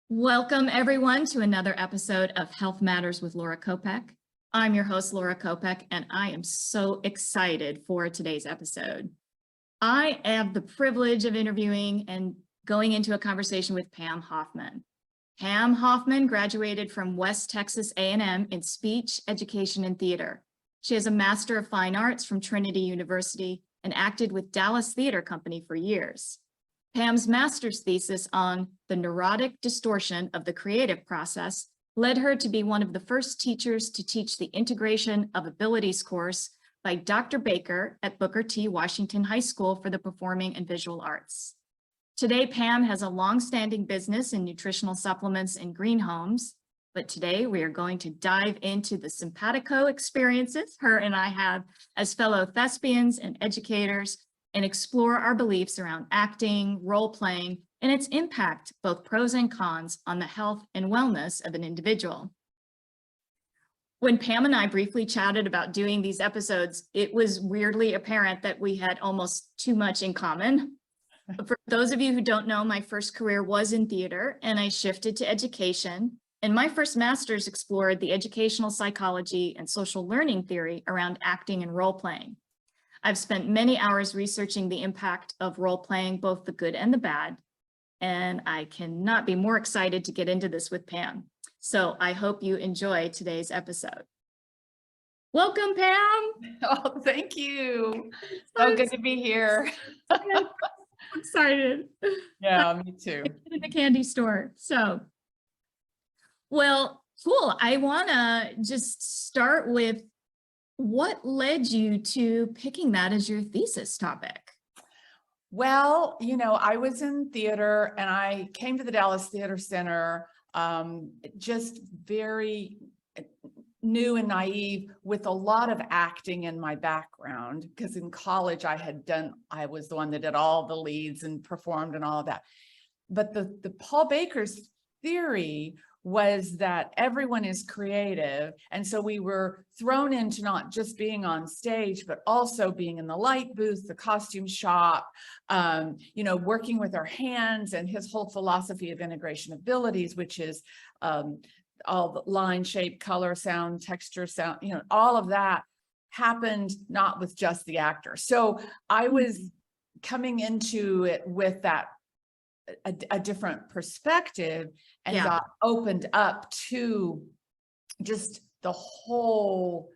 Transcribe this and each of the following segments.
Welcome, everyone, to another episode of Health Matters with Laura Kopek. I'm your host, Laura Kopek, and I am so excited for today's episode. I have the privilege of interviewing and going into a conversation with Pam Hoffman. Pam Hoffman graduated from West Texas A&M in speech, education, and theater. She has a Master of Fine Arts from Trinity University and acted with Dallas Theater Company for years. Pam's master's thesis on the neurotic distortion of the creative process led her to be one of the first teachers to teach the Integration of Abilities course by Dr. Baker at Booker T. Washington High School for the Performing and Visual Arts. Today, Pam has a long-standing business in nutritional supplements and green homes, but today we are going to dive into the simpatico experiences her and I have as fellow thespians and educators, and explore our beliefs around acting, role-playing, and its impact, both pros and cons, on the health and wellness of an individual. When Pam and I briefly chatted about doing these episodes, it was weirdly apparent that we had almost too much in common. For those of you who don't know, my first career was in theater, and I shifted to education. And my first master's explored the educational psychology and social learning theory around acting and role-playing. I've spent many hours researching the impact of role-playing, both the good and the bad, and I cannot be more excited to get into this with Pam. So I hope you enjoy today's episode. Welcome, Pam. Oh, thank you. So good to be here. I'm excited. Yeah, me too. In the candy store. So, well, cool. I want to just start with what led you to picking that as your thesis topic? Well, I was in theater and I came to the Dallas Theater Center just very new and naive with a lot of acting in my background, because in college I was the one that did all the leads and performed and all of that. But the Paul Baker's theory was that everyone is creative. And so we were thrown into not just being on stage, but also being in the light booth, the costume shop, working with our hands, and his whole philosophy of integration abilities, which is all the line, shape, color, sound, texture, sound, all of that happened not with just the actor. So I was coming into it with that a different perspective, and got opened up to just the whole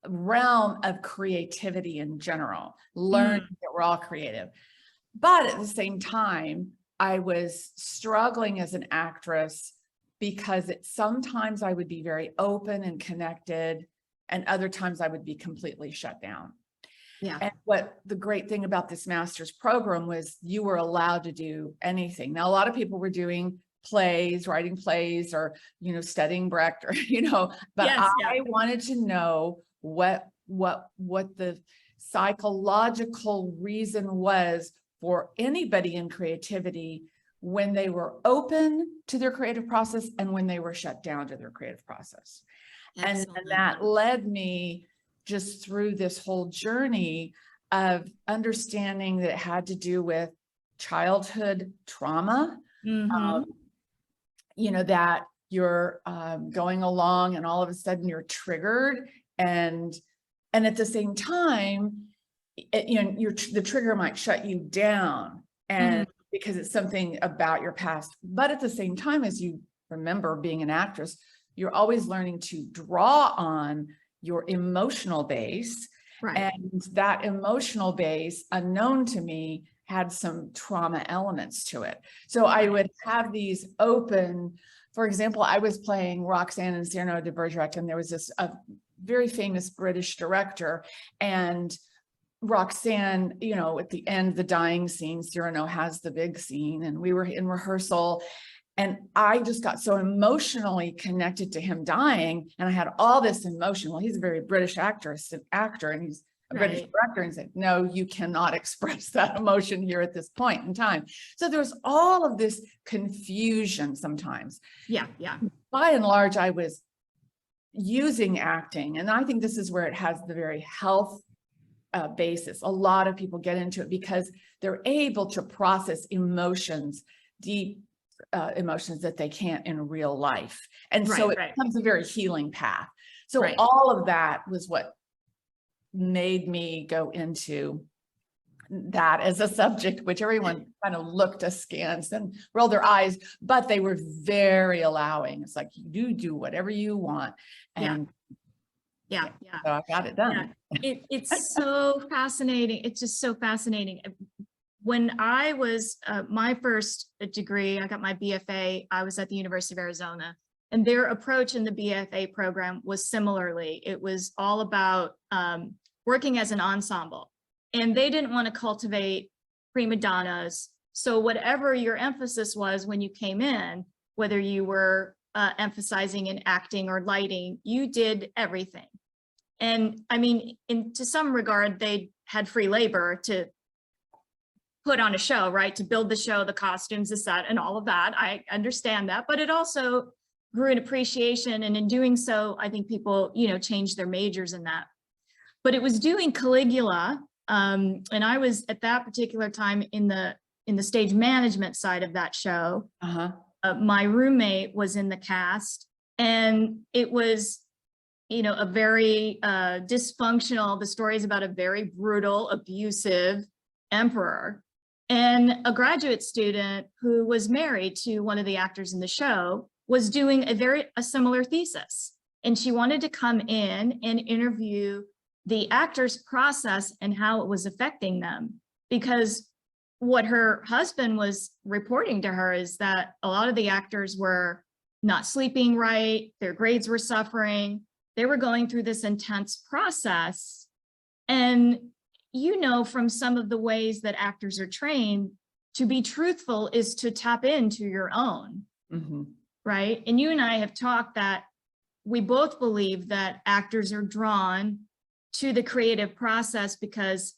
realm of creativity in general, learning that we're all creative. But at the same time, I was struggling as an actress because sometimes I would be very open and connected, and other times I would be completely shut down. Yeah. And what the great thing about this master's program was, you were allowed to do anything. Now, a lot of people were doing plays, writing plays, or, studying Brecht, or, but I wanted to know what the psychological reason was for anybody in creativity when they were open to their creative process and when they were shut down to their creative process. And that led me just through this whole journey of understanding that it had to do with childhood trauma, that you're going along and all of a sudden you're triggered, and at the same time, the trigger might shut you down, and because it's something about your past. But at the same time, as you remember being an actress, you're always learning to draw on your emotional base. Right. And that emotional base, unknown to me, had some trauma elements to it. So I would have these open, for example, I was playing Roxanne in Cyrano de Bergerac, and there was a very famous British director, and Roxanne, at the end, the dying scene, Cyrano has the big scene, and we were in rehearsal, and I just got so emotionally connected to him dying, and I had all this emotion. Well, he's a very British actor, and he's a British director, and said, no, you cannot express that emotion here at this point in time. So there was all of this confusion sometimes. Yeah. By and large, I was using acting, and I think this is where it has the very health basis. A lot of people get into it because they're able to process emotions, deep emotions that they can't in real life. And so it Right. becomes a very healing path. So Right. all of that was what made me go into that as a subject, which everyone kind of looked askance and rolled their eyes, but they were very allowing. It's like, you do whatever you want. And Yeah. so I got it done. It's so fascinating. It's just so fascinating. When I was my first degree, I got my BFA, I was at the University of Arizona, and their approach in the BFA program was similarly, it was all about working as an ensemble, and they didn't want to cultivate prima donnas. So whatever your emphasis was when you came in, whether you were emphasizing in acting or lighting, you did everything. And I mean, to some regard, they had free labor to put on a show, right? To build the show, the costumes, the set, and all of that. I understand that, but it also grew an appreciation. And in doing so, I think people, changed their majors in that. But it was doing Caligula. And I was at that particular time in the stage management side of that show. My roommate was in the cast, and it was, a very dysfunctional, the story is about a very brutal, abusive emperor. And a graduate student who was married to one of the actors in the show was doing a similar thesis. And she wanted to come in and interview the actor's process and how it was affecting them. Because what her husband was reporting to her is that a lot of the actors were not sleeping right, their grades were suffering, they were going through this intense process. And from some of the ways that actors are trained, to be truthful is to tap into your own, right? And you and I have talked that we both believe that actors are drawn to the creative process because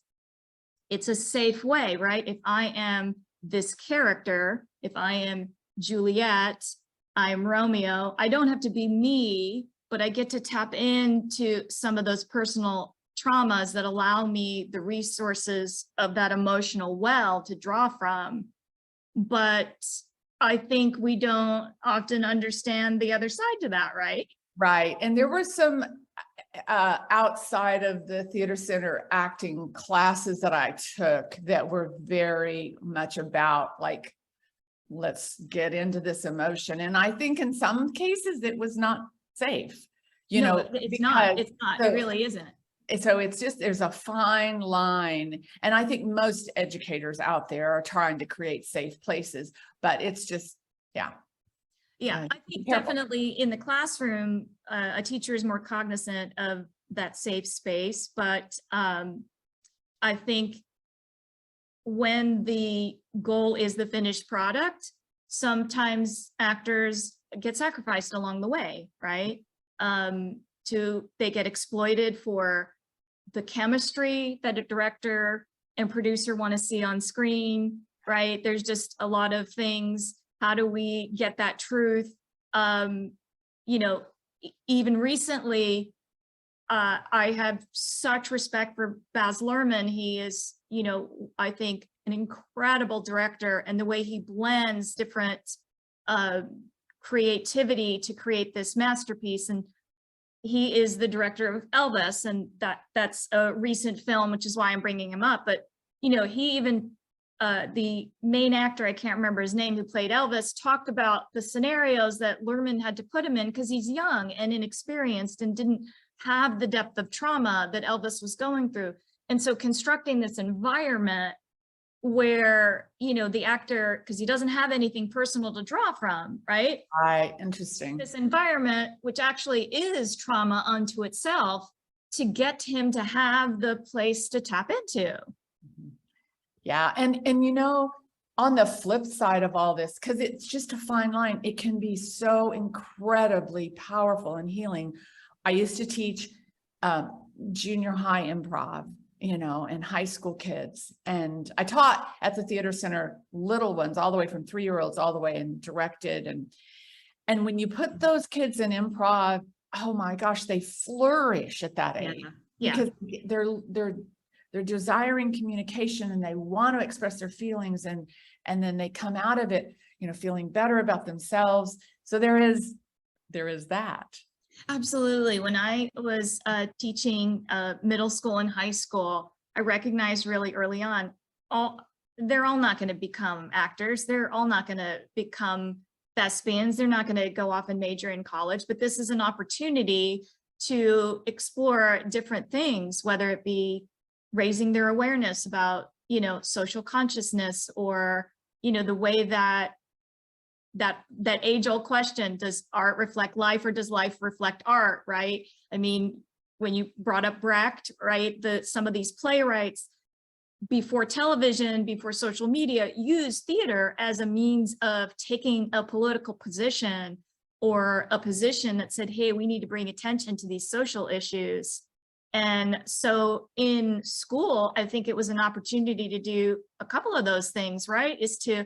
it's a safe way, right? If I am this character, if I am Juliet, I am Romeo, I don't have to be me, but I get to tap into some of those personal traumas that allow me the resources of that emotional well to draw from. But I think we don't often understand the other side to that, right? Right. And there were some outside of the theater center acting classes that I took that were very much about like, let's get into this emotion. And I think in some cases it was not safe, it's not, it really isn't. So it's just, there's a fine line. And I think most educators out there are trying to create safe places, but it's just, I think definitely in the classroom, a teacher is more cognizant of that safe space, but I think when the goal is the finished product, sometimes actors get sacrificed along the way, right? They get exploited for the chemistry that a director and producer want to see on screen, right? There's just a lot of things. How do we get that truth? Even recently, I have such respect for Baz Luhrmann. He is, I think an incredible director, and the way he blends different creativity to create this masterpiece. And he is the director of Elvis, and that's a recent film, which is why I'm bringing him up. But, he even, the main actor, I can't remember his name, who played Elvis, talked about the scenarios that Luhrmann had to put him in because he's young and inexperienced and didn't have the depth of trauma that Elvis was going through. And so constructing this environment where, the actor, because he doesn't have anything personal to draw from, right? Right, interesting. This environment, which actually is trauma unto itself, to get him to have the place to tap into. Yeah, and on the flip side of all this, because it's just a fine line, it can be so incredibly powerful and healing. I used to teach junior high improv, and high school kids. And I taught at the theater center, little ones, all the way from 3-year-olds all the way, and directed. And when you put those kids in improv, oh my gosh, they flourish at that age. Because they're desiring communication and they want to express their feelings, and then they come out of it, feeling better about themselves. So there is that. Absolutely. When I was teaching middle school and high school, I recognized really early on, they're all not going to become actors. They're all not going to become thespians. They're not going to go off and major in college, but this is an opportunity to explore different things, whether it be raising their awareness about, social consciousness, or, the way that age-old question, does art reflect life or does life reflect art, right? I mean, when you brought up Brecht, right, some of these playwrights before television, before social media, used theater as a means of taking a political position, or a position that said, hey, we need to bring attention to these social issues. And so in school, I think it was an opportunity to do a couple of those things, right? Is to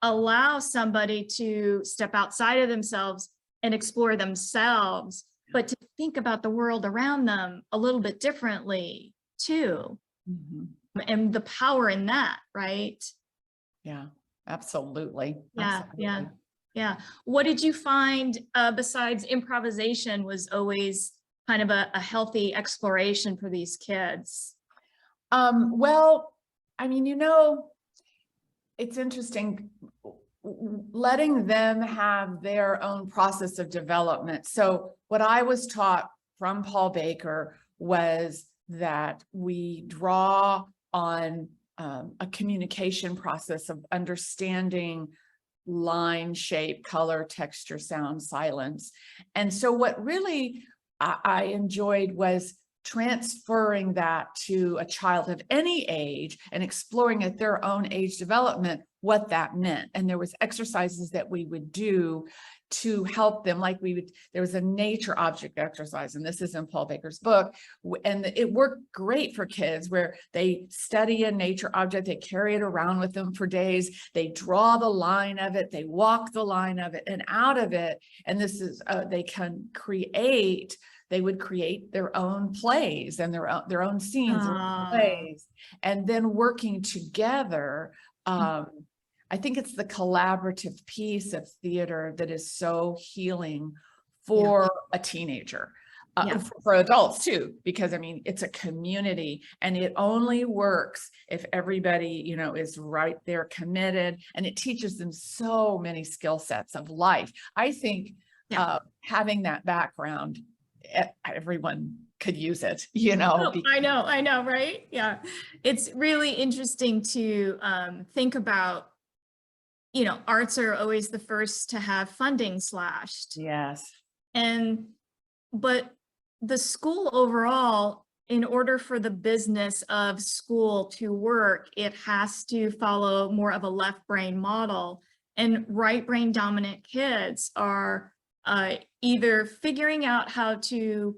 allow somebody to step outside of themselves and explore themselves, but to think about the world around them a little bit differently too. And the power in that, right? Yeah, absolutely. Yeah, Absolutely. yeah. What did you find besides improvisation was always kind of a healthy exploration for these kids? Well, I mean, it's interesting letting them have their own process of development. So what I was taught from Paul Baker was that we draw on a communication process of understanding line, shape, color, texture, sound, silence. And so what really I enjoyed was transferring that to a child of any age and exploring at their own age development what that meant. And there was exercises that we would do to help them, like there was a nature object exercise, and this is in Paul Baker's book, and it worked great for kids, where they study a nature object, they carry it around with them for days, they draw the line of it, they walk the line of it and out of it, and this is they would create their own plays and their own scenes, their own plays, and then working together. I think it's the collaborative piece of theater that is so healing for a teenager, for adults too, because I mean, it's a community, and it only works if everybody, is right there committed, and it teaches them so many skill sets of life. I think having that background, everyone could use it, Oh, I know, right? Yeah. It's really interesting to think about, arts are always the first to have funding slashed. Yes. But the school overall, in order for the business of school to work, it has to follow more of a left brain model. And right brain dominant kids are either figuring out how to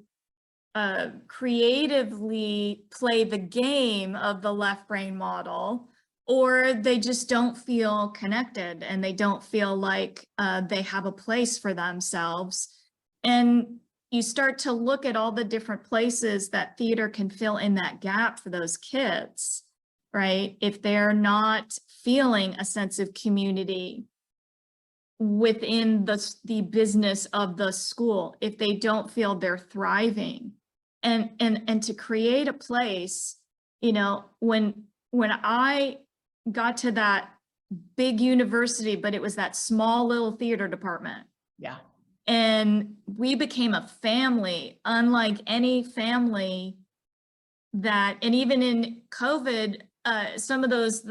creatively play the game of the left brain model, or they just don't feel connected and they don't feel like they have a place for themselves. And you start to look at all the different places that theater can fill in that gap for those kids, right? If they're not feeling a sense of community within the business of the school, if they don't feel they're thriving, and to create a place, when I got to that big university, but it was that small little theater department. Yeah. And we became a family, unlike any family and even in COVID, some of those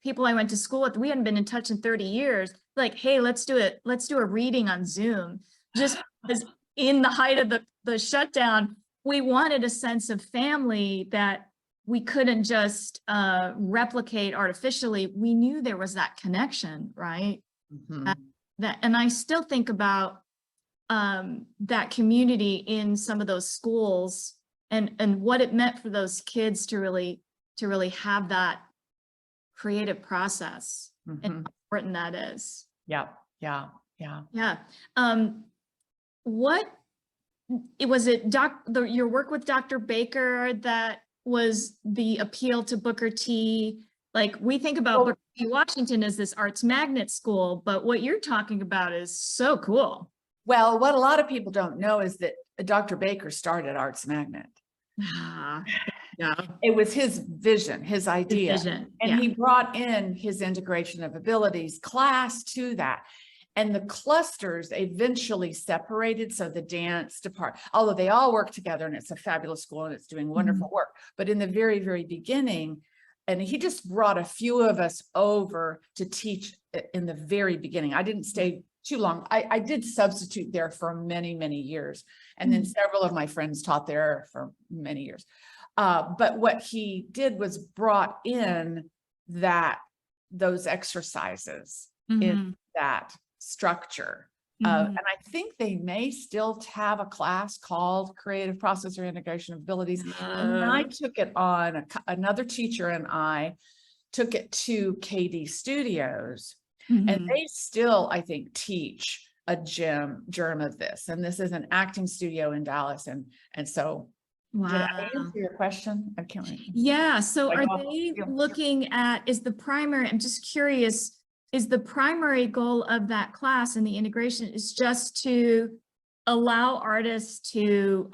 people I went to school with, we hadn't been in touch in 30 years. Like, hey, let's do a reading on Zoom. Just because in the height of the shutdown, we wanted a sense of family that we couldn't just replicate artificially. We knew there was that connection, right? Mm-hmm. And I still think about that community in some of those schools, and what it meant for those kids to really have that creative process, and how important that is. Yeah. Your work with Dr. Baker that was the appeal to Booker T? Like we think about Well, Booker T. Washington as this arts magnet school, but what you're talking about is so cool. Well, what a lot of people don't know is that Dr. Baker started Arts Magnet. Ah, yeah, It was his vision, his idea. vision. And Yeah. he brought in his integration of abilities class to that. And the clusters eventually separated. So the dance department, although they all work together and it's a fabulous school and it's doing wonderful work. But in the very, very beginning, and he just brought a few of us over to teach in the very beginning. I didn't stay too long. I did substitute there for many, many years. And then several of my friends taught there for many years. But what he did was brought in those exercises in that structure. And I think they may still have a class called Creative Process or Integration of Abilities. And I took it on, another teacher and I took it to KD Studios. And they still, I think, teach a germ of this. And this is an acting studio in Dallas. And so did I answer your question? I can't remember. Yeah. So are they looking at, I'm just curious, is the primary goal of that class and the integration is just to allow artists to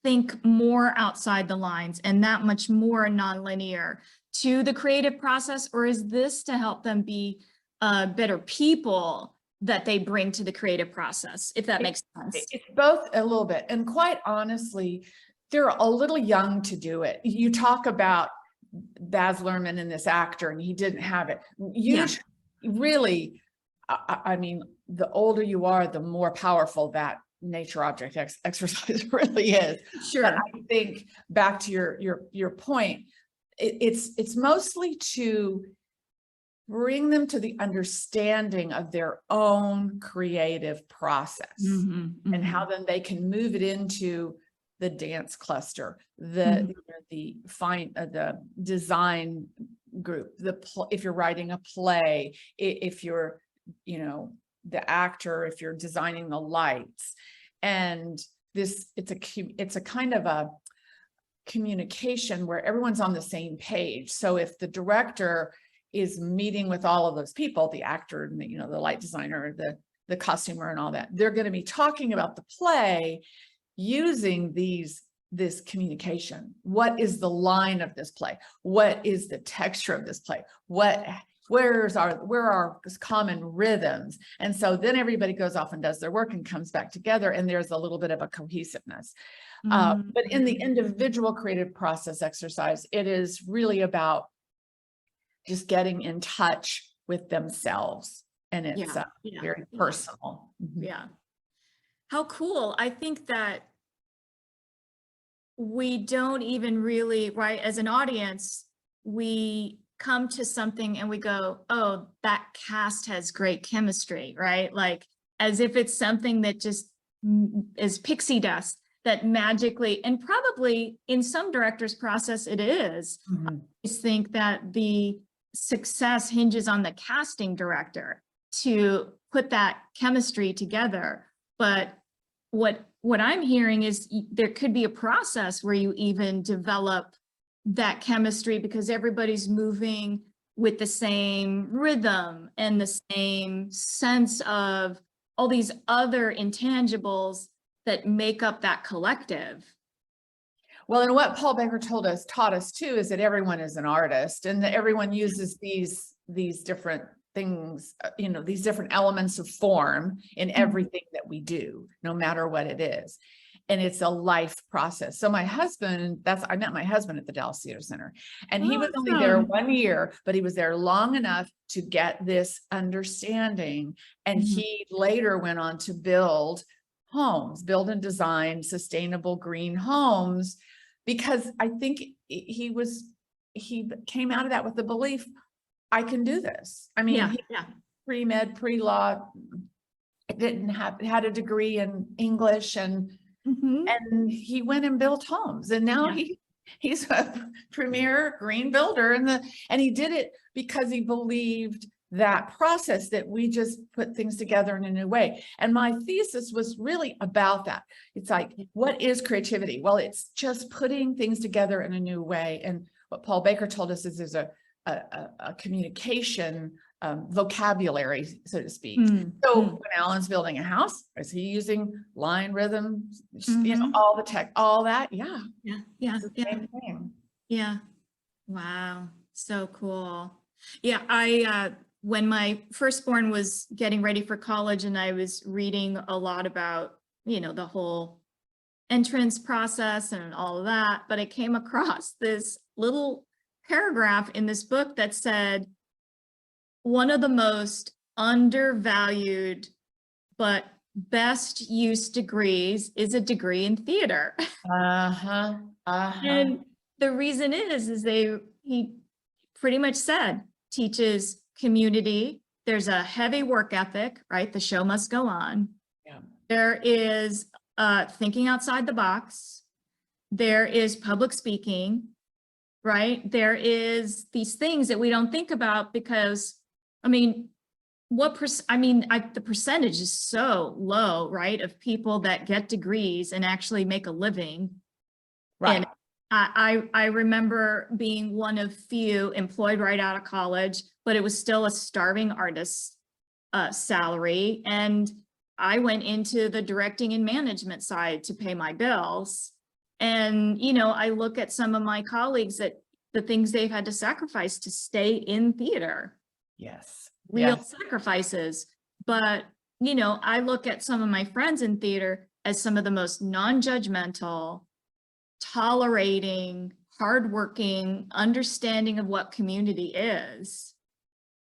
think more outside the lines and that much more nonlinear to the creative process? Or is this to help them be better people that they bring to the creative process, if that makes sense? It's both a little bit. And quite honestly, they're a little young to do it. You talk about Baz Luhrmann and this actor, and he didn't have it. Really, I mean, the older you are, the more powerful that nature object exercise really is. Sure. But I think back to your point, it's mostly to bring them to the understanding of their own creative process and how then they can move it into the dance cluster, the design group, if you're writing a play, if you're, the actor, if you're designing the lights. And it's a kind of a communication where everyone's on the same page. So if the director is meeting with all of those people, the actor, and the light designer, the costumer and all that, they're going to be talking about the play using this communication. What is the line of this play? What is the texture of this play? Where are common rhythms? And so then everybody goes off and does their work and comes back together, and there's a little bit of a cohesiveness. But in the individual creative process exercise, it is really about just getting in touch with themselves. And it's very personal. Yeah. How cool. I think that we don't even really, right, as an audience, we come to something and we go, oh, that cast has great chemistry, right? Like as if it's something that just is pixie dust that magically, and probably in some directors' process it is. I just think that the success hinges on the casting director to put that chemistry together. But what I'm hearing is there could be a process where you even develop that chemistry because everybody's moving with the same rhythm and the same sense of all these other intangibles that make up that collective. Well, and what Paul Baker taught us too, is that everyone is an artist and that everyone uses these different things, these different elements of form in everything that we do, no matter what it is. And it's a life process. So my husband, I met my husband at the Dallas Theater Center, and he was only there 1 year, but he was there long enough to get this understanding. And he later went on to build and design sustainable green homes, because I think he came out of that with the belief, I can do this. I mean, pre-med, pre-law, had a degree in English, and he went and built homes, and now he's a premier green builder, and he did it because he believed that process that we just put things together in a new way. And my thesis was really about that. It's like, what is creativity? Well, it's just putting things together in a new way. And what Paul Baker told us is there's a communication vocabulary, so to speak. So when Alan's building a house, is he using line, rhythm, you know, all the tech, all that? Yeah. It's the same thing. Yeah. Wow. So cool. Yeah. When my firstborn was getting ready for college and I was reading a lot about, you know, the whole entrance process and all of that, but I came across this little paragraph in this book that said, one of the most undervalued but best used degrees is a degree in theater. And the reason is he pretty much said, teaches community. There's a heavy work ethic, right? The show must go on. Yeah. There is thinking outside the box. There is public speaking, right? There is these things that we don't think about because, I mean, the percentage is so low, right? Of people that get degrees and actually make a living. Right. And I remember being one of few employed right out of college, but it was still a starving artist's salary. And I went into the directing and management side to pay my bills. And, you know, I look at some of my colleagues that the things they've had to sacrifice to stay in theater. Yes. Real sacrifices. But, you know, I look at some of my friends in theater as some of the most non-judgmental, tolerating, hardworking, understanding of what community is.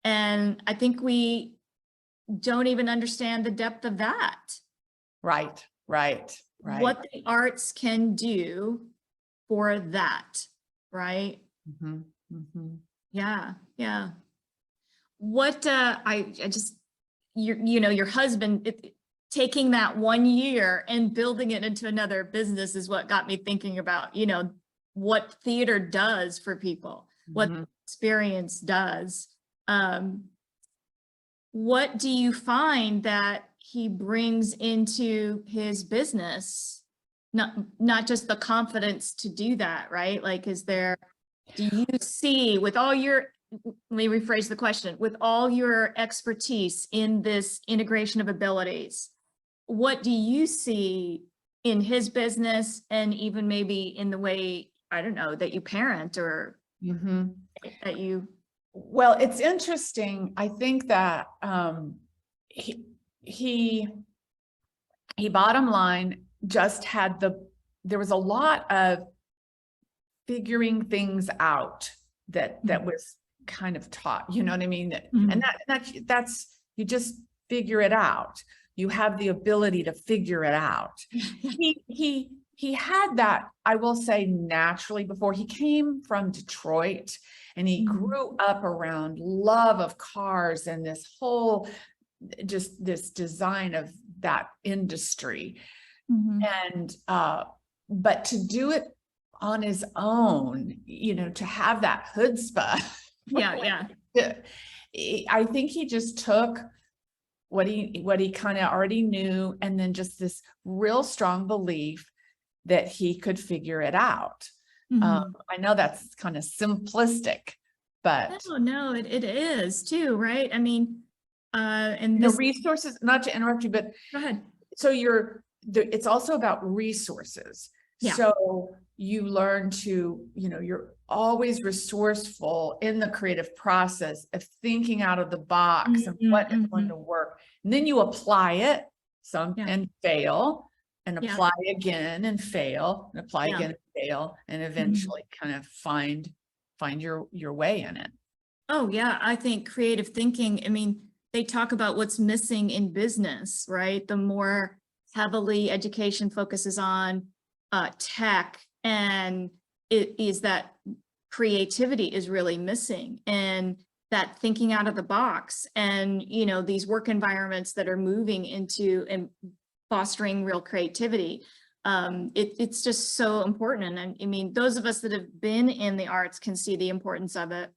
And I think we don't even understand the depth of that. Right. What the arts can do for that, right? Yeah. What I just, you know, your husband, taking that 1 year and building it into another business is what got me thinking about, you know, what theater does for people, what the experience does. What do you find that he brings into his business? Not just the confidence to do that, right? Like, do you see with all your, let me rephrase the question, with all your expertise in this integration of abilities, what do you see in his business and even maybe in the way, I don't know, that you parent or that you? Well, it's interesting. I think that he bottom line just had there was a lot of figuring things out that was kind of taught, you know what I mean? And that's, you just figure it out. You have the ability to figure it out. He had that, I will say, naturally before. He came from Detroit and he grew up around love of cars and this whole, just this design of that industry. And, but to do it on his own, you know, to have that chutzpah. I think he just took what he kind of already knew, and then just this real strong belief that he could figure it out. I know that's kind of simplistic, but no, it is too, right? I mean, and the resources, not to interrupt you, but go ahead. So it's also about resources. So you learn to, you know, you're always resourceful in the creative process of thinking out of the box and what is going to work. And then you apply it and fail, and apply again and fail, and apply again and fail, and eventually kind of find your way in it. Oh yeah, I think creative thinking, I mean, they talk about what's missing in business, right? The more heavily education focuses on tech, and it is that creativity is really missing, and that thinking out of the box, and, you know, these work environments that are moving into and fostering real creativity. It's just so important. And I mean, those of us that have been in the arts can see the importance of it.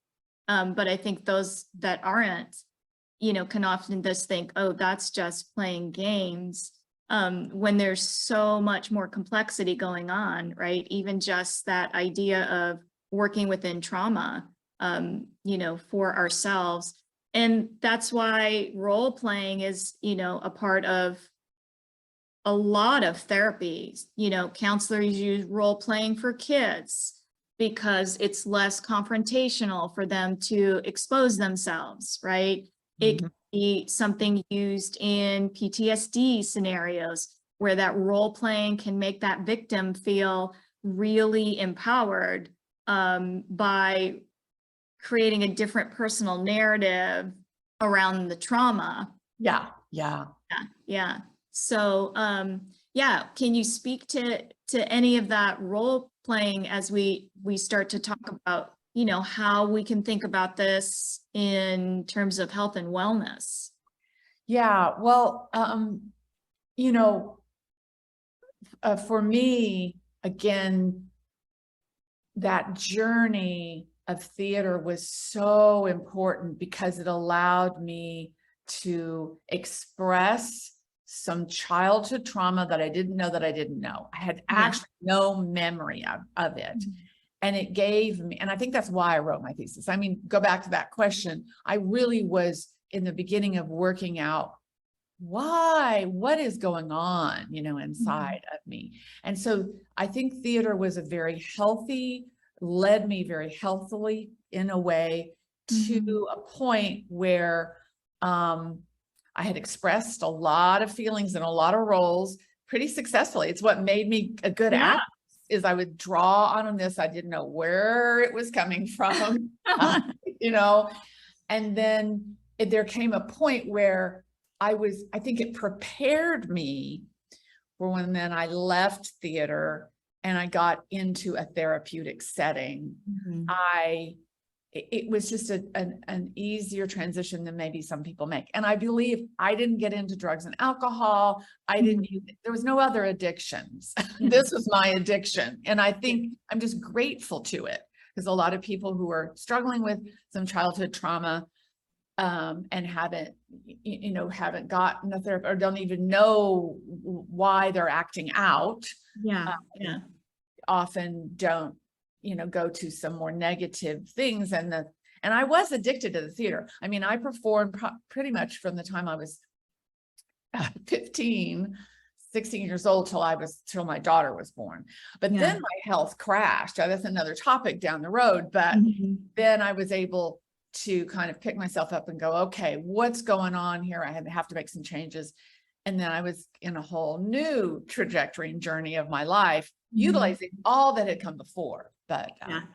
But I think those that aren't can often just think, oh, that's just playing games, when there's so much more complexity going on, right? Even just that idea of working within trauma, for ourselves. And that's why role playing is, a part of a lot of therapies. Counselors use role playing for kids because it's less confrontational for them to expose themselves, right? It can be something used in PTSD scenarios where that role playing can make that victim feel really empowered, by creating a different personal narrative around the trauma. Yeah. Yeah. So, can you speak to any of that role playing as we start to talk about, how we can think about this in terms of health and wellness? Yeah. Well, for me, again, that journey of theater was so important because it allowed me to express some childhood trauma that I didn't know that I didn't know. I had actually no memory of it. And it gave me, and I think that's why I wrote my thesis. I mean, go back to that question. I really was in the beginning of working out what is going on, inside of me. And so I think theater was led me very healthily in a way to a point where I had expressed a lot of feelings and a lot of roles pretty successfully. It's what made me a good actress, is I would draw on this. I didn't know where it was coming from, and then there came a point where I think it prepared me for when then I left theater and I got into a therapeutic setting. It was just an easier transition than maybe some people make. And I believe I didn't get into drugs and alcohol. There was no other addictions. This was my addiction. And I think I'm just grateful to it, because a lot of people who are struggling with some childhood trauma, and haven't gotten a therapist or don't even know why they're acting out. Often don't, go to some more negative things. And I was addicted to the theater. I mean, I performed pretty much from the time I was 16 years old till my daughter was born. But then my health crashed. That's another topic down the road. But then I was able to kind of pick myself up and go, okay, what's going on here? I have to make some changes. And then I was in a whole new trajectory and journey of my life, utilizing all that had come before. But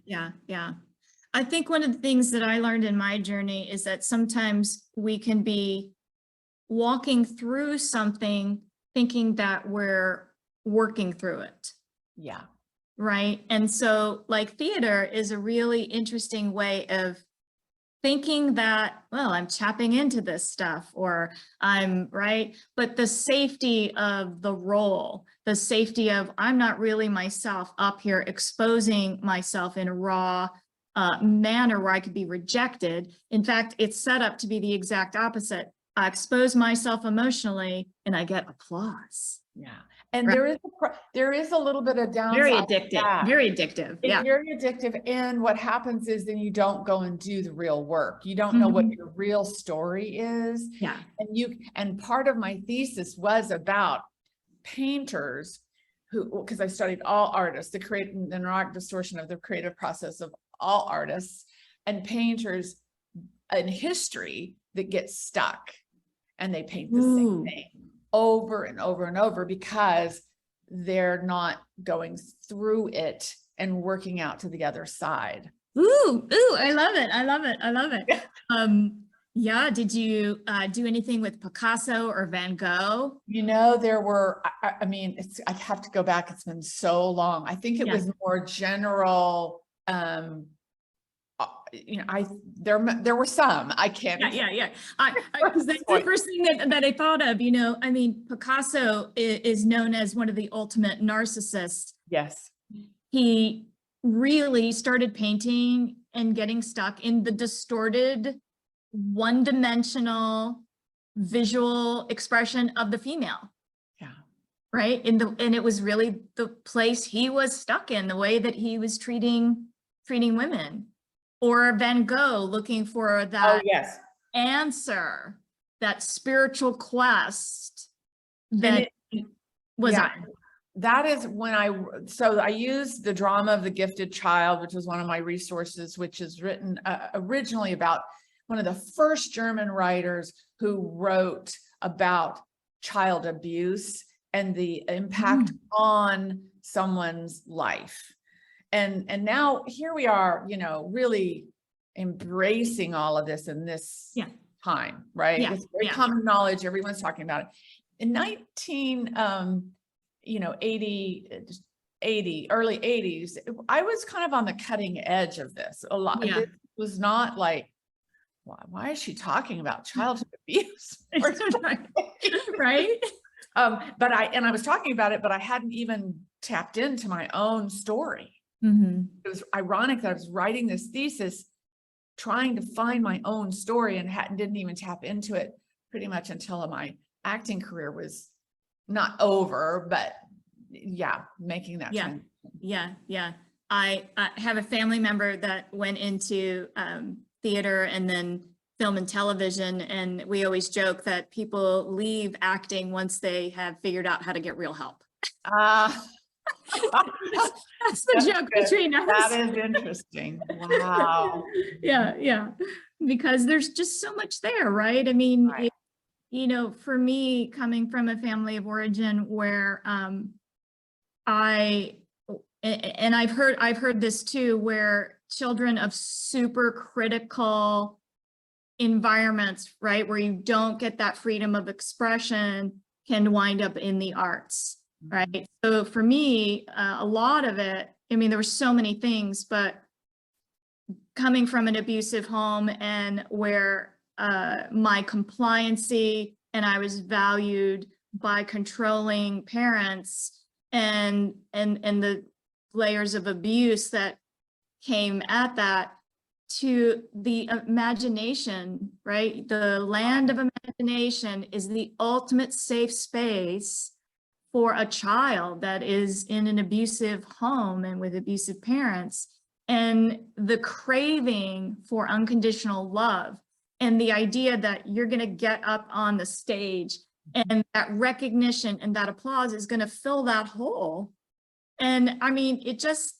yeah. I think one of the things that I learned in my journey is that sometimes we can be walking through something thinking that we're working through it. Yeah. Right. And so like theater is a really interesting way of thinking that, well, I'm tapping into this stuff, or I'm right. But the safety of the role, the safety of I'm not really myself up here exposing myself in a raw manner where I could be rejected. In fact, it's set up to be the exact opposite. I expose myself emotionally and I get applause. Yeah. And there is a little bit of downside. Very addictive. Very addictive. It's very addictive. And what happens is then you don't go and do the real work. You don't know what your real story is. Yeah. And part of my thesis was about painters because I studied all artists, the neurotic distortion of the creative process of all artists, and painters in history that get stuck and they paint the same thing over and over and over because they're not going through it and working out to the other side. I love it. Yeah. Did you do anything with Picasso or Van Gogh? There were, I mean, I have to go back. It's been so long. I think it was more general. There were some. I can't. Yeah. Because that's the first thing that I thought of. I mean, Picasso is known as one of the ultimate narcissists. Yes. He really started painting and getting stuck in the distorted one-dimensional visual expression of the female. Yeah. Right? And it was really the place he was stuck in, the way that he was treating women. Or Van Gogh looking for Oh, that yes. answer, that spiritual quest And that was yeah, on. that is when so I used the drama of the gifted child, which was one of my resources, which is written originally about one of the first German writers who wrote about child abuse and the impact on someone's life. And now here we are, really embracing all of this in this time, right? Yeah, It's very common knowledge. Everyone's talking about it. In 80, early 80s, I was kind of on the cutting edge of this. A lot. Yeah. This was not like, why is she talking about childhood abuse? Right. But I was talking about it, but I hadn't even tapped into my own story. It was ironic that I was writing this thesis, trying to find my own story, and didn't even tap into it pretty much until my acting career was not over, but making that transition. Yeah. I have a family member that went into theater and then film and television, and we always joke that people leave acting once they have figured out how to get real help. That's the joke between us. That is interesting. Wow. Yeah. Because there's just so much there, right? I mean, for me, coming from a family of origin where I've heard this too, where children of super critical environments, right, where you don't get that freedom of expression, can wind up in the arts. Right. So for me, a lot of it, I mean, there were so many things, but coming from an abusive home and where my compliancy and I was valued by controlling parents and the layers of abuse that came at that, to the imagination, right? The land of imagination is the ultimate safe space for a child that is in an abusive home and with abusive parents, and the craving for unconditional love and the idea that you're going to get up on the stage and that recognition and that applause is going to fill that hole. And I mean, it doesn't,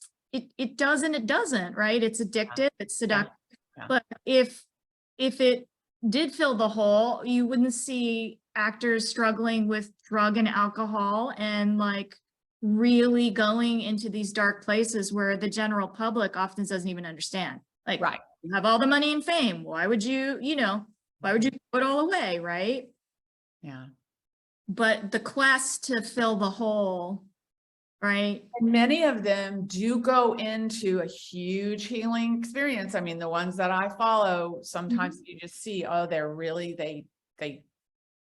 right? It's addictive, it's seductive. But if it did fill the hole, you wouldn't see actors struggling with drug and alcohol and like really going into these dark places where the general public often doesn't even understand. Like, you have all the money and fame. Why would you put it all away, right? Yeah. But the quest to fill the hole, right? And many of them do go into a huge healing experience. I mean, the ones that I follow, sometimes you just see, they're really, they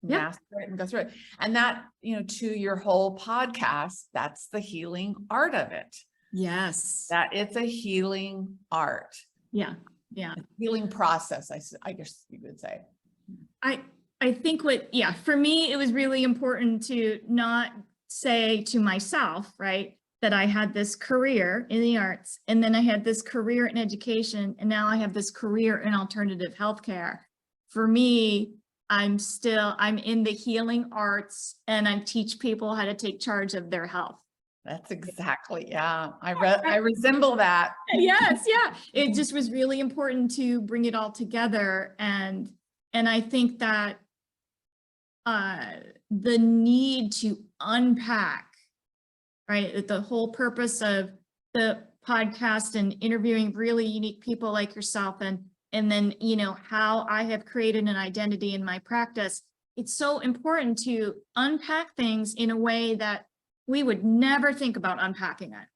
master it and go through it. And that, to your whole podcast, that's the healing art of it. Yes. That it's a healing art. Yeah. Healing process, I guess you would say. I think for me, it was really important to not say to myself, right, that I had this career in the arts, and then I had this career in education, and now I have this career in alternative healthcare. For me, I'm in the healing arts, and I teach people how to take charge of their health. That's exactly, I resemble that. Yes, it just was really important to bring it all together, and I think that the need to unpack, right, the whole purpose of the podcast and interviewing really unique people like yourself, and then how I have created an identity in my practice. It's so important to unpack things in a way that we would never think about unpacking it.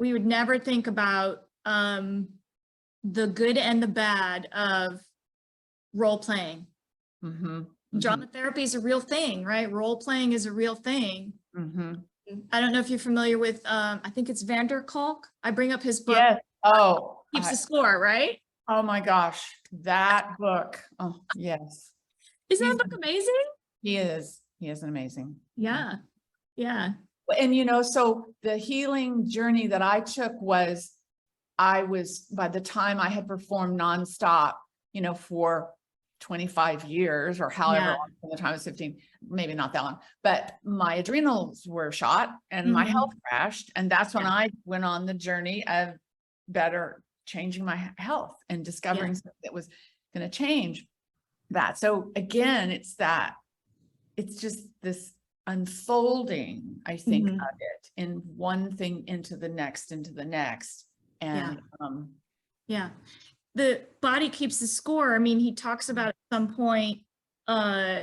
We would never think about the good and the bad of role playing. Drama therapy is a real thing, right? Role playing is a real thing. I don't know if you're familiar with, I think it's Vander Kolk. I bring up his book. Yes. Keeps the score, right? Oh my gosh, that book. Oh, yes. Isn't He's, that book amazing? he is. He is amazing. Yeah. Yeah. And so the healing journey that I took was, by the time I had performed nonstop, for 25 years or however Yeah. long, from the time I was 15, maybe not that long, but my adrenals were shot and my Mhm. health crashed. And that's when Yeah. I went on the journey of changing my health and discovering something that was going to change that. So again, it's just this unfolding, I think, Mhm. of it in one thing into the next. Yeah. And Yeah. The body keeps the score. I mean, he talks about at some point, uh,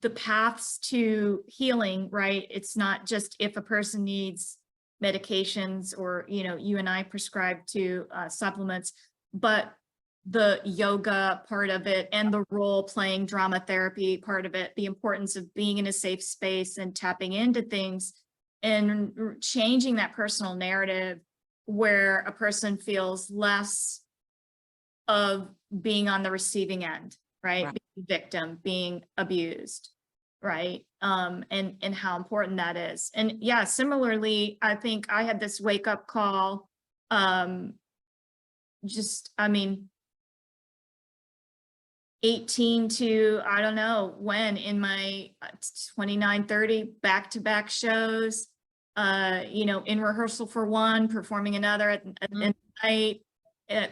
the paths to healing, right? It's not just if a person needs medications or, you and I prescribe to supplements, but the yoga part of it and the role playing drama therapy part of it, the importance of being in a safe space and tapping into things and changing that personal narrative where a person feels less of being on the receiving end, right? Right. Being a victim, being abused, right? And how important that is. And yeah, similarly, I think I had this wake up call. I mean, 18 to I don't know when in my 29, 30 back-to-back shows, in rehearsal for one, performing another at night,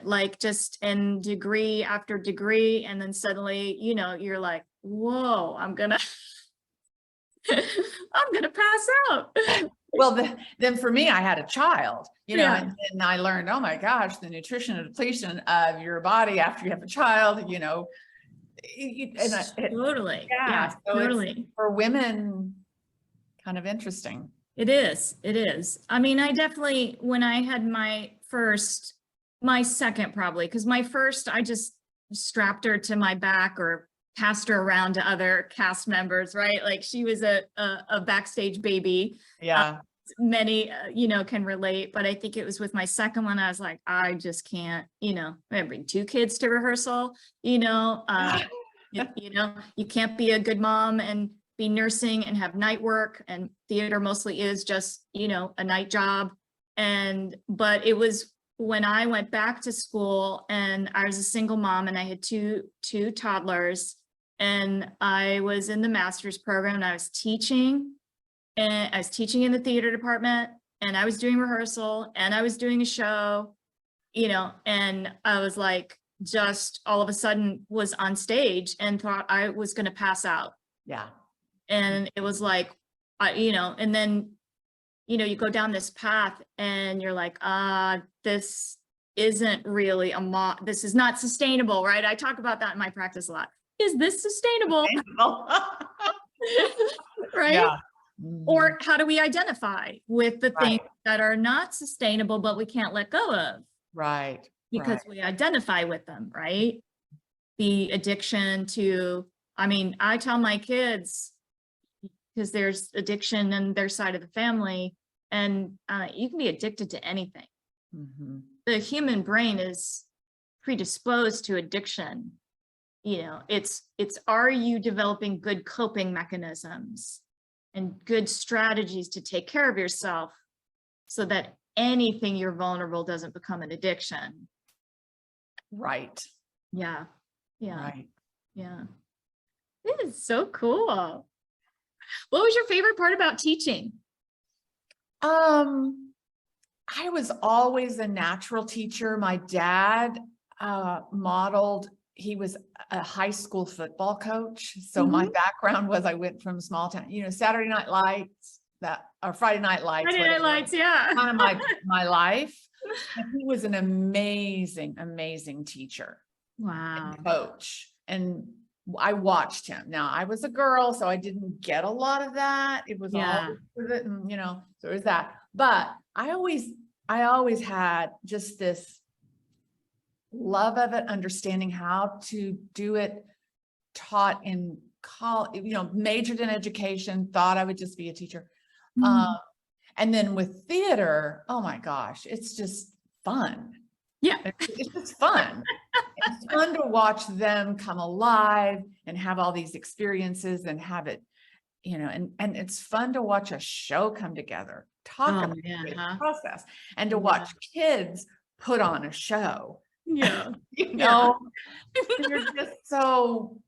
like just in degree after degree. And then suddenly, you're like, whoa, I'm gonna pass out. well, then for me, I had a child, Yeah. and I learned, oh my gosh, the nutrition and depletion of your body after you have a child, Totally. yeah, Yeah, so it's totally. for women kind of interesting. It is. It is. I mean, I definitely, when I had my second probably, because my first, I just strapped her to my back or passed her around to other cast members, right? Like she was a backstage baby. Yeah. Many, can relate, but I think it was with my second one, I was like, I just can't, I bring two kids to rehearsal, you can't be a good mom and be nursing and have night work, and theater mostly is just, a night job. But it was when I went back to school and I was a single mom and I had two toddlers and I was in the master's program and I was teaching in the theater department and I was doing rehearsal and I was doing a show, and I was like, just all of a sudden was on stage and thought I was going to pass out. Yeah. And it was like, and then, you go down this path and you're like, this isn't really this is not sustainable, right? I talk about that in my practice a lot. Is this sustainable? Right? Yeah. Or how do we identify with the things Right. that are not sustainable, but we can't let go of? Right. Because we identify with them, right? The addiction to, I tell my kids, because there's addiction on their side of the family, and you can be addicted to anything. Mm-hmm. The human brain is predisposed to addiction. It's are you developing good coping mechanisms and good strategies to take care of yourself so that anything you're vulnerable doesn't become an addiction. Right. Yeah. Yeah. Right. Yeah. It is so cool. What was your favorite part about teaching? I was always a natural teacher. My dad modeled, he was a high school football coach. So my background was I went from small town, Saturday Night Lights, or Friday Night Lights. Friday Night Lights, yeah. Kind of my life. And he was an amazing, amazing teacher. Wow. And coach. And I watched him. Now I was a girl, so I didn't get a lot of that. It was all with it, and so it was that. But I always had just this love of it, understanding how to do it, taught in college, majored in education, thought I would just be a teacher. And then with theater, oh my gosh, it's just fun. Yeah. It's just fun. It's fun to watch them come alive and have all these experiences and have it, and it's fun to watch a show come together, talk Oh, about yeah, the huh? process, and to Yeah. watch kids put on a show. Yeah. You Yeah. know, they're just so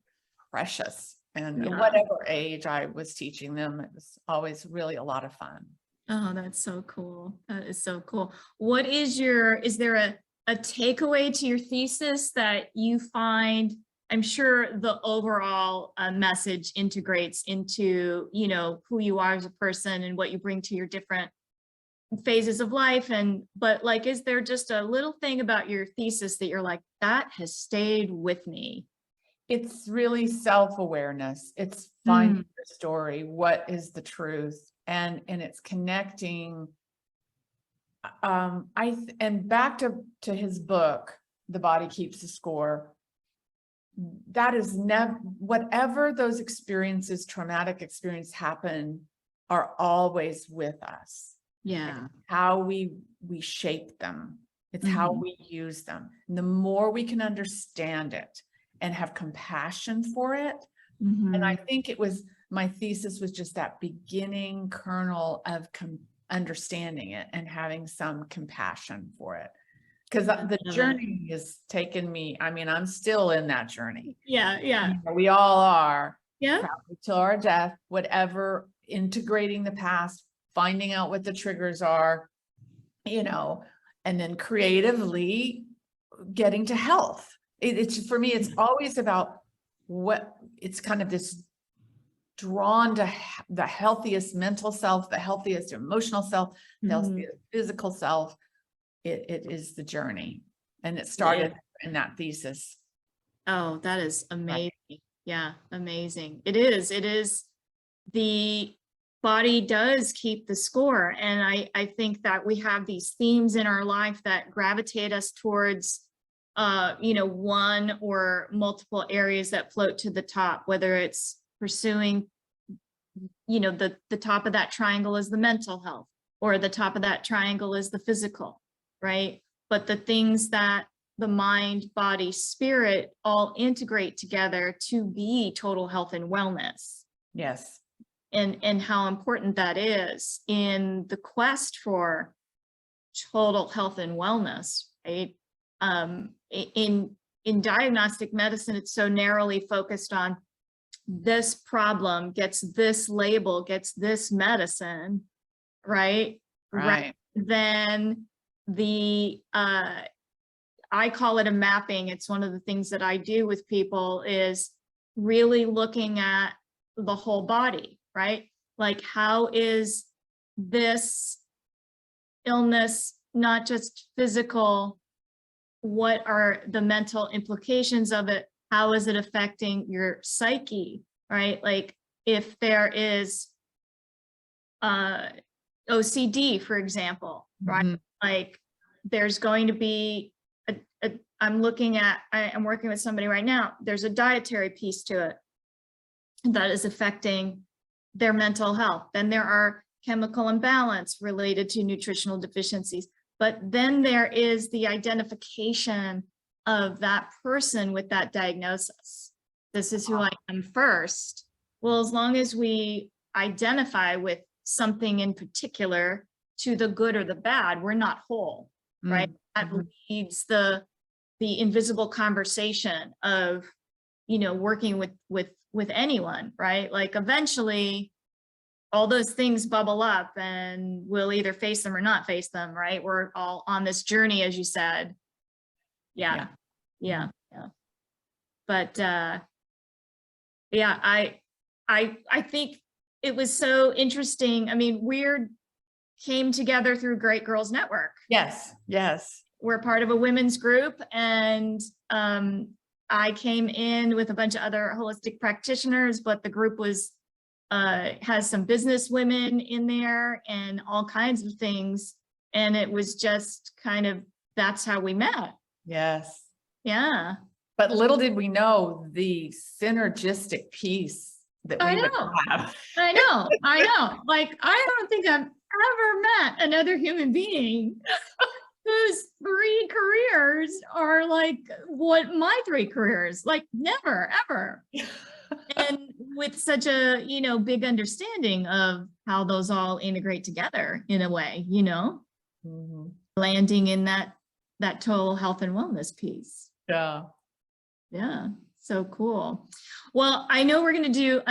precious. And Yeah. whatever age I was teaching them, it was always really a lot of fun. Oh, that's so cool. That is so cool. Is there a takeaway to your thesis that you find? I'm sure the overall message integrates into, who you are as a person and what you bring to your different phases of life. But like, is there just a little thing about your thesis that you're like, that has stayed with me? It's really self-awareness. It's finding your story. What is the truth? And it's connecting. And back to his book, The Body Keeps the Score. That is never, whatever those experiences, traumatic experience happen, are always with us. Yeah. It's how we shape them. It's how we use them. And the more we can understand it and have compassion for it. And I think my thesis was just that beginning kernel of understanding it and having some compassion for it. Because the journey has taken me, I'm still in that journey. Yeah. Yeah. We all are. Yeah. Probably till our death, whatever, integrating the past, finding out what the triggers are, and then creatively getting to health. It's for me, it's always about it's kind of this drawn to the healthiest mental self, the healthiest emotional self, the healthiest physical self. It is the journey. And it started in that thesis. Oh, that is amazing. Right. Yeah, amazing. It is. The body does keep the score. And I think that we have these themes in our life that gravitate us towards, one or multiple areas that float to the top, whether it's pursuing, the top of that triangle is the mental health, or the top of that triangle is the physical, right? But the things that the mind, body, spirit all integrate together to be total health and wellness. Yes. And how important that is in the quest for total health and wellness, right? In diagnostic medicine, it's so narrowly focused on this problem gets this label, gets this medicine, right? Right. Then I call it a mapping. It's one of the things that I do with people, is really looking at the whole body, right? Like, how is this illness not just physical? What are the mental implications of it? How is it affecting your psyche, right? Like, if there is OCD, for example, right? Like, there's going to be I'm working with somebody right now. There's a dietary piece to it that is affecting their mental health. Then there are chemical imbalance related to nutritional deficiencies. But then there is the identification of that person with that diagnosis. This is who I am first. Well, as long as we identify with something in particular, to the good or the bad, we're not whole, right? That leads the invisible conversation of, working with anyone, right? Like, eventually all those things bubble up and we'll either face them or not face them, right? We're all on this journey, as you said. Yeah. But I think it was so interesting. I mean, Weird came together through Great Girls Network. Yes. We're part of a women's group, and I came in with a bunch of other holistic practitioners, but the group has some business women in there and all kinds of things. And it was just that's how we met. Yes. Yeah. But little did we know the synergistic piece that we would have. I know. Like, I don't think I've ever met another human being whose 3 careers are like what my 3 careers, like never, ever. And with such a, big understanding of how those all integrate together in a way, Mhm. landing in that total health and wellness piece. Yeah. Yeah. So cool. Well, I know we're going to do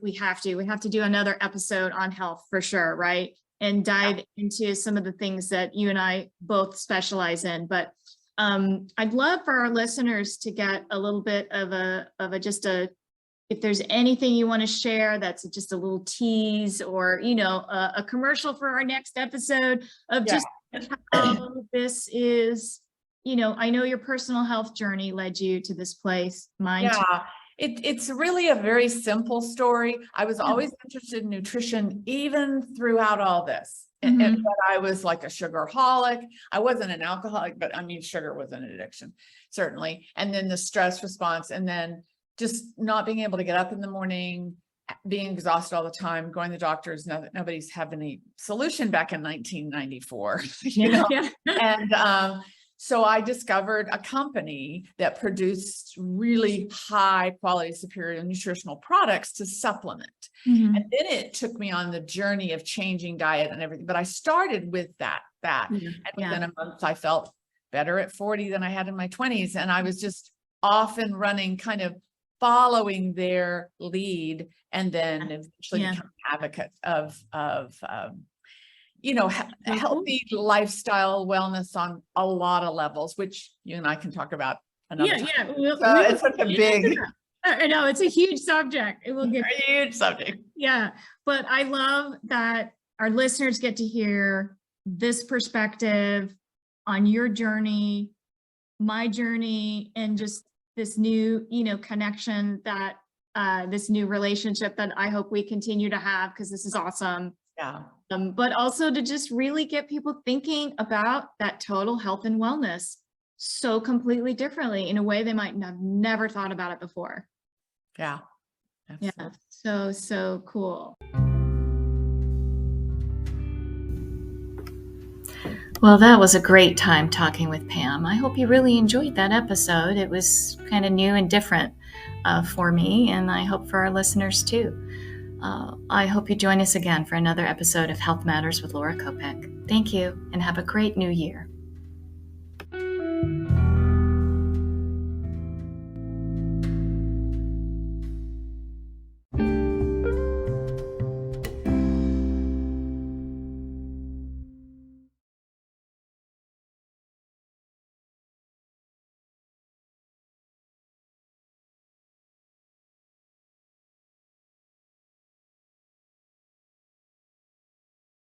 we have to do another episode on health for sure. Right. And dive into some of the things that you and I both specialize in. But I'd love for our listeners to get a little bit of if there's anything you want to share, that's just a little tease or, a commercial for our next episode of just how this is, I know your personal health journey led you to this place. Mine too. Yeah, it's really a very simple story. I was always interested in nutrition, even throughout all this. But I was like a sugarholic. I wasn't an alcoholic, but I mean, sugar was an addiction, certainly. And then the stress response, and then just not being able to get up in the morning, being exhausted all the time, going to the doctors. Nobody's had any solution back in 1994, And so I discovered a company that produced really high quality, superior nutritional products to supplement. And then it took me on the journey of changing diet and everything. But I started with that. And within a month, I felt better at 40 than I had in my 20s. And I was just off and running, kind of following their lead, and then eventually become an advocate of healthy lifestyle wellness on a lot of levels, which you and I can talk about another time. It's such a big, I know it's a huge subject. It will get a huge subject. Yeah. But I love that our listeners get to hear this perspective on your journey, my journey, and just this new, connection that this new relationship that I hope we continue to have, because this is awesome. Yeah. But also to just really get people thinking about that total health and wellness so completely differently in a way they might have never thought about it before. Yeah. Absolutely. Yeah. So cool. Well, that was a great time talking with Pam. I hope you really enjoyed that episode. It was kind of new and different for me, and I hope for our listeners too. I hope you join us again for another episode of Health Matters with Laura Kopek. Thank you, and have a great new year.